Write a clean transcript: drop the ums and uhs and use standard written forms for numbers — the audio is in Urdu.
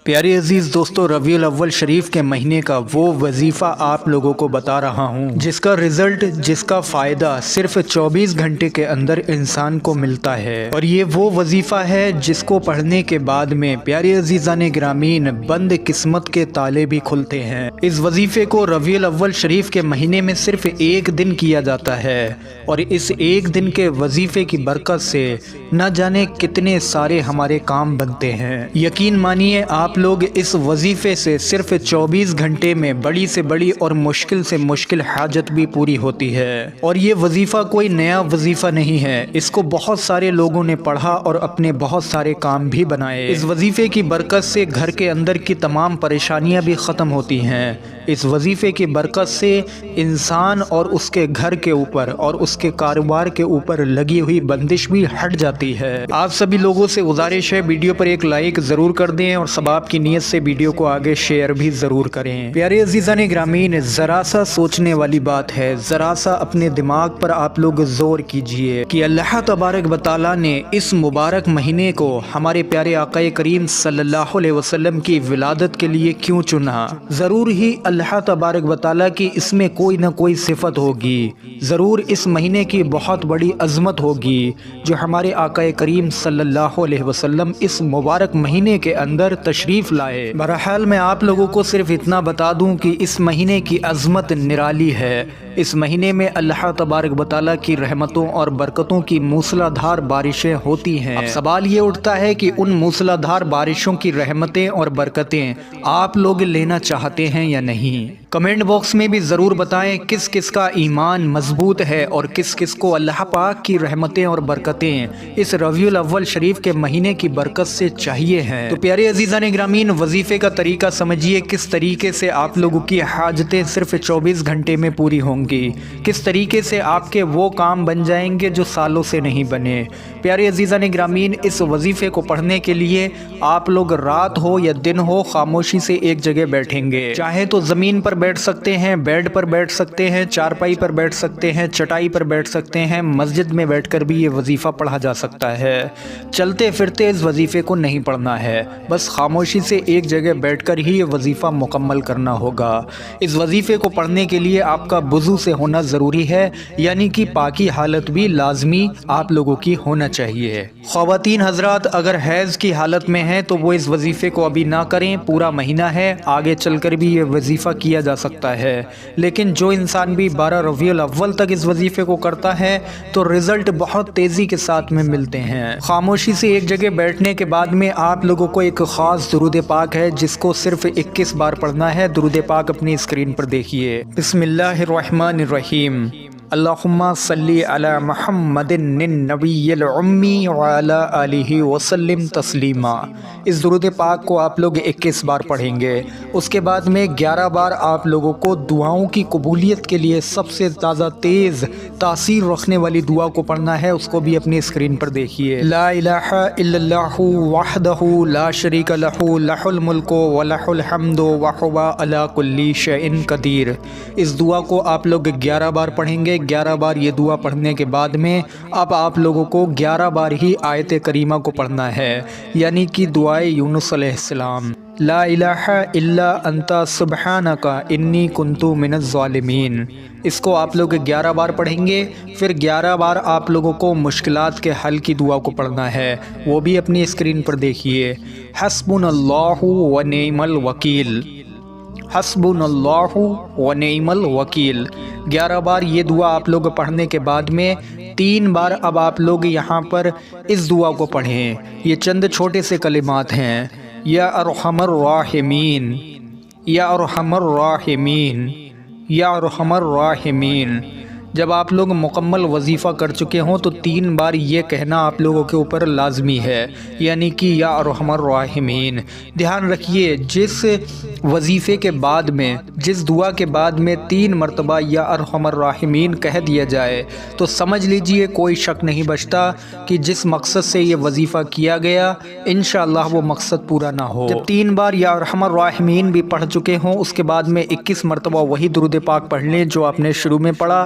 پیارے عزیز دوستو، ربیع الاول شریف کے مہینے کا وہ وظیفہ آپ لوگوں کو بتا رہا ہوں جس کا رزلٹ، جس کا فائدہ صرف 24 گھنٹے کے اندر انسان کو ملتا ہے، اور یہ وہ وظیفہ ہے جس کو پڑھنے کے بعد میں پیارے عزیزان گرامین بند قسمت کے تالے بھی کھلتے ہیں۔ اس وظیفے کو ربیع الاول شریف کے مہینے میں صرف ایک دن کیا جاتا ہے، اور اس ایک دن کے وظیفے کی برکت سے نہ جانے کتنے سارے ہمارے کام بنتے ہیں۔ یقین مانیے آپ لوگ اس وظیفے سے صرف 24 گھنٹے میں بڑی سے بڑی اور مشکل سے مشکل حاجت بھی پوری ہوتی ہے۔ اور یہ وظیفہ کوئی نیا وظیفہ نہیں ہے، اس کو بہت سارے لوگوں نے پڑھا اور اپنے بہت سارے کام بھی بنائے۔ اس وظیفے کی برکت سے گھر کے اندر کی تمام پریشانیاں بھی ختم ہوتی ہیں۔ اس وظیفے کی برکت سے انسان اور اس کے گھر کے اوپر اور اس کے کاروبار کے اوپر لگی ہوئی بندش بھی ہٹ جاتی ہے۔ آپ سبھی لوگوں سے گزارش ہے ویڈیو پر ایک لائک ضرور کر دیں اور سب آپ کی نیت سے ویڈیو کو آگے شیئر بھی ضرور کریں۔ پیارے عزیزان گرامین، ذرا سا سوچنے والی بات ہے، ذرا سا اپنے دماغ پر آپ لوگ زور کیجئے کہ اللہ تبارک و تعالیٰ نے اس مبارک مہینے کو ہمارے پیارے آقا کریم صلی اللہ علیہ وسلم کی ولادت کے لیے کیوں چنا؟ ضرور ہی اللہ تبارک و تعالیٰ کی اس میں کوئی نہ کوئی صفت ہوگی، ضرور اس مہینے کی بہت بڑی عظمت ہوگی جو ہمارے آقا کریم صلی اللہ علیہ وسلم اس مبارک مہینے کے اندر تشریف لائے۔ بہرحال میں آپ لوگوں کو صرف اتنا بتا دوں کہ اس مہینے کی عظمت نرالی ہے۔ اس مہینے میں اللہ تبارک و تعالیٰ کی رحمتوں اور برکتوں کی موسلا دھار بارشیں ہوتی ہیں۔ اب سوال یہ اٹھتا ہے کہ ان موسلا دھار بارشوں کی رحمتیں اور برکتیں آپ لوگ لینا چاہتے ہیں یا نہیں؟ کمنٹ باکس میں بھی ضرور بتائیں کس کس کا ایمان مضبوط ہے اور کس کس کو اللہ پاک کی رحمتیں اور برکتیں اس ربیع الاول شریف کے مہینے کی برکت سے چاہیے ہیں۔ تو پیارے عزیزان گرامین، وظیفے کا طریقہ سمجھیے، کس طریقے سے آپ لوگوں کی حاجتیں صرف 24 گھنٹے میں پوری ہوں گی، کس طریقے سے آپ کے وہ کام بن جائیں گے جو سالوں سے نہیں بنے۔ پیارے عزیزان گرامین، اس وظیفے کو پڑھنے کے لیے آپ لوگ رات ہو یا دن ہو خاموشی سے ایک جگہ بیٹھیں گے، چاہے تو زمین پر بیٹھ سکتے ہیں، بیڈ پر بیٹھ سکتے ہیں، چارپائی پر بیٹھ سکتے ہیں، چٹائی پر بیٹھ سکتے ہیں، مسجد میں بیٹھ کر بھی یہ وظیفہ پڑھا جا سکتا ہے۔ چلتے پھرتے اس وظیفے کو نہیں پڑھنا ہے، بس خاموشی سے ایک جگہ بیٹھ کر ہی یہ وظیفہ مکمل کرنا ہوگا۔ اس وظیفے کو پڑھنے کے لیے آپ کا وضو سے ہونا ضروری ہے، یعنی کہ پاکی حالت بھی لازمی آپ لوگوں کی ہونا چاہیے۔ خواتین حضرات اگر حیض کی حالت میں ہیں تو وہ اس وظیفے کو ابھی نہ کریں، پورا مہینہ ہے، آگے چل کر بھی یہ وظیفہ کیا جا سکتا ہے۔ لیکن جو انسان بھی 12 ربیع الاول تک اس وظیفے کو کرتا ہے تو رزلٹ بہت تیزی کے ساتھ میں ملتے ہیں۔ خاموشی سے ایک جگہ بیٹھنے کے بعد میں آپ لوگوں کو ایک خاص درود پاک ہے جس کو صرف 21 بار پڑھنا ہے۔ درود پاک اپنی اسکرین پر دیکھیے۔ بسم اللہ الرحمن الرحیم۔ اللہم صلی علی محمد النبی الامی وعلی آلہ وسلم تسلیما۔ اس درود پاک کو آپ لوگ 21 بار پڑھیں گے۔ اس کے بعد میں 11 بار آپ لوگوں کو دعاؤں کی قبولیت کے لیے سب سے زیادہ تیز تاثیر رکھنے والی دعا کو پڑھنا ہے، اس کو بھی اپنی اسکرین پر دیکھیے۔ لا الہ الا اللہ وحدہ لا شریک لہ لہ الملک ولہ الحمد وہو علی کل شیء قدیر۔ اس دعا کو آپ لوگ 11 بار پڑھیں گے۔ 11 بار یہ دعا پڑھنے کے بعد میں اب آپ لوگوں کو 11 بار ہی آیت کریمہ کو پڑھنا ہے، یعنی کہ دعائے یونس علیہ السلام۔ لا الہ الا انت سبحانک انی کنت من الظالمین۔ اس کو آپ لوگ 11 بار پڑھیں گے۔ پھر 11 بار آپ لوگوں کو مشکلات کے حل کی دعا کو پڑھنا ہے، وہ بھی اپنی اسکرین پر دیکھیے۔ حسبنا اللہ ونعم الوکیل، حسبنا اللہ ونعم الوکیل۔ 11 بار یہ دعا آپ لوگ پڑھنے کے بعد میں 3 بار اب آپ لوگ یہاں پر اس دعا کو پڑھیں۔ یہ چند چھوٹے سے کلمات ہیں۔ یا ارحم الراحمین، یا ارحم الراحمین، یا ارحم الراحمین۔ جب آپ لوگ مکمل وظیفہ کر چکے ہوں تو 3 بار یہ کہنا آپ لوگوں کے اوپر لازمی ہے، یعنی کہ یا ارحم الراحمین۔ دھیان رکھیے، جس وظیفے کے بعد میں، جس دعا کے بعد میں 3 مرتبہ یا ارحم الراحمین کہہ دیا جائے تو سمجھ لیجئے کوئی شک نہیں بچتا کہ جس مقصد سے یہ وظیفہ کیا گیا انشاءاللہ وہ مقصد پورا نہ ہو۔ جب 3 بار یا ارحم الراحمین بھی پڑھ چکے ہوں، اس کے بعد میں 21 مرتبہ وہی درود پاک پڑھ لیں جو آپ نے شروع میں پڑھا۔